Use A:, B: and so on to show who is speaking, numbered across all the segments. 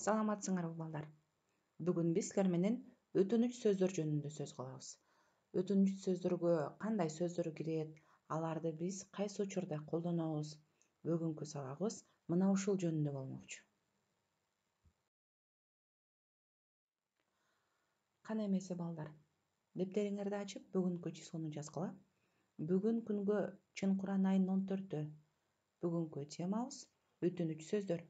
A: Саламатсыңарбы балдар? Бүгүн биз силер менен өтүнүч сөздөр жөнүндө сөз кылабыз. Өтүнүч сөздөргө кандай сөздөр кирет, аларды биз кайсы учурда колдонобуз? Бүгүнкү сабагыбыз мына ушул жөнүндө болмокчу. Кана эмесе балдар, дептериңерди ачып бүгүнкү числону жазгыла. Бүгүн күнгө чын Куран айынын 14-тө. Бүгүнкү темабыз өтүнүч сөздөр.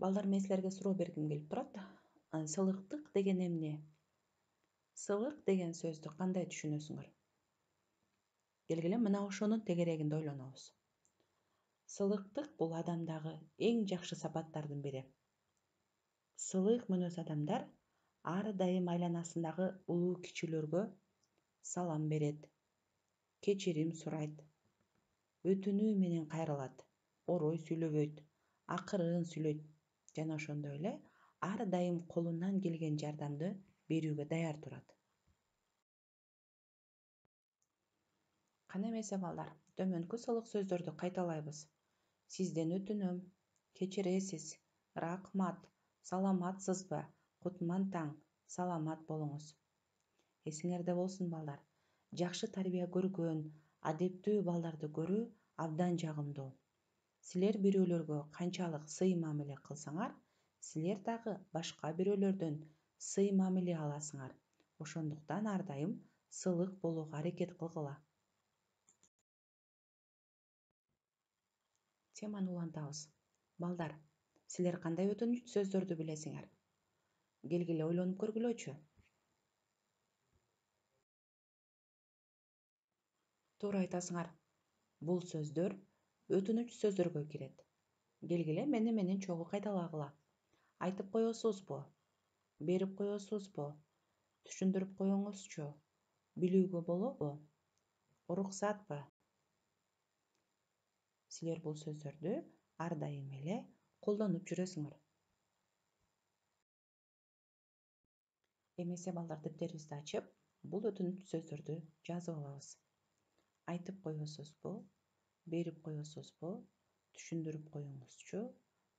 A: Балдар, мен силерге суроо бергим келип турат. Сылыктык деген эмне? Сылык деген сөздү кандай түшүнөсүңөр? Келгиле мына ошонун тегерегинде ойлонобуз. Сылыктык бул адамдагы эң жакшы сапаттардын бири. Сылык мүнөз адамдар ар дайым айланасындагы улуу кичүүлөргө салам берет, кечирим сурайт, өтүнүү менен кайрылат, орой сүйлөбөйт, акырын сүйлөйт жана ошондой эле ар дайым колунан келген жардамды берүүгө даяр турат. Кана эмесе балдар, төмөнкү сылык сөздөрдү кайталайбыз. Сизден өтүнөм, кечиресиз, рахмат, саламатсызбы, кутман таң, саламат болуңуз. Эсиңерде болсун балдар, жакшы тарбия көргөн, адептүү балдарды көрүү абдан жагымдуу. Силер бирөөлөргө канчалык сый мамиле кылсаңар, силер дагы башка бирөөлөрдөн сый мамиле аласыңар. Ошондуктан ар дайым сылык болууга аракет кылгыла. Теманы улантабыз. Балдар, силер кандай өтүнүч сөздөрдү билесиңер? Келгиле ойлонуп көргүлөчү. Туура айтасыңар. Бул сөздөр өтүнүч сөздөргө кирет. Келгиле мени менен чогуу кайталагыла. Айтып коесузбу? Берип коесузбу? Түшүндүрүп коюңузчу? Билүүгө болобу? Уруксатпы? Силер бул сөздөрдү ар дайым эле колдонуп жүрөсүңөр. Эмесе балдар, дептерибизди ачып, бул өтүнүч сөздөрдү жазып алабыз. Айтып коесузбу? Берип коесузбу? Түшүндүрүп коюңузчу?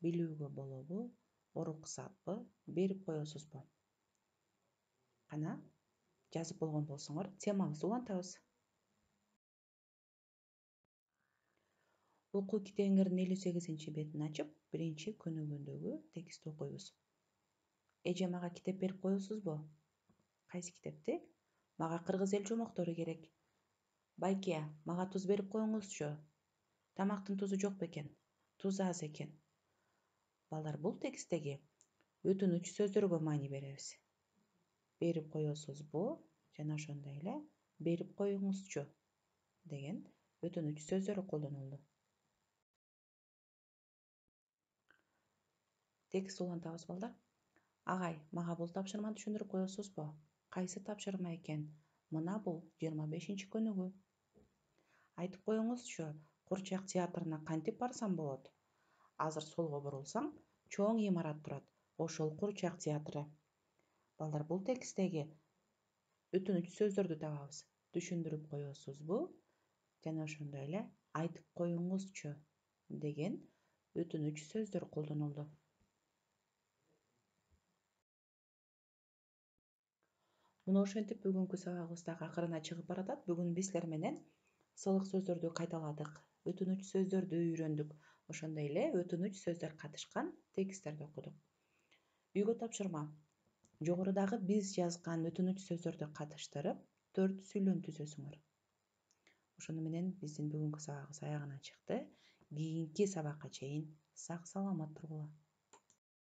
A: Билүүгө болобу? Уруксатпы? Берип коесузбу? Кана, жазып болгон болсоңор, темабызды улантабыз. Окуу китебиңердин 58-бетин ачып, 1-көнүгүүндөгү текстти окуйбуз. Эже, мага китеп берип коесузбу? Кайсы китепти? Мага кыргыз эл жомоктору керек. Байке, мага туз берип коюңузчу. Тамактын тузу жок бекен. Туз аз экен. Балдар, бул тексттеги өтүнүч сөздөргө маани беребиз. Берип коесузбу? Жана ошондой эле берип коюңузчу деген өтүнүч сөздөрү колдонулду. Текст улантабыз балдар. Агай, мага бул тапшырманы түшүндүрүп коесузбу? Кайсы тапшырма экен? Мына бул 25-көнүгүү. Айтып коюңузчу, Курчак театрына кантип барсам болот? Азыр солго бурулсаң, чоң имарат турат. Ошол Курчак театры. Балдар, бул тексттеги өтүнүч сөздөрдү табабыз. Түшүндүрүп коесузбу? Жана ошондой эле айтып коюңузчу деген өтүнүч сөздөр колдонулду. Мына ошентип бүгүнкү сабагыбыз дагы акырына чыгып баратат. Бүгүн биз силер менен сылык сөздөрдү кайталадык, өтүнүч сөздөрдү үйрөндүк. Ошондой эле өтүнүч сөздөр катышкан тексттерди окудук. Үйгө тапшырма. Жогорудагы биз жазган өтүнүч сөздөрдү катыштырып 4 сүйлөм түзөсүңөр. Ошону менен биздин бүгүнкү сабагыбыз аягына чыкты. Кийинки сабакка чейин сак саламат тургула.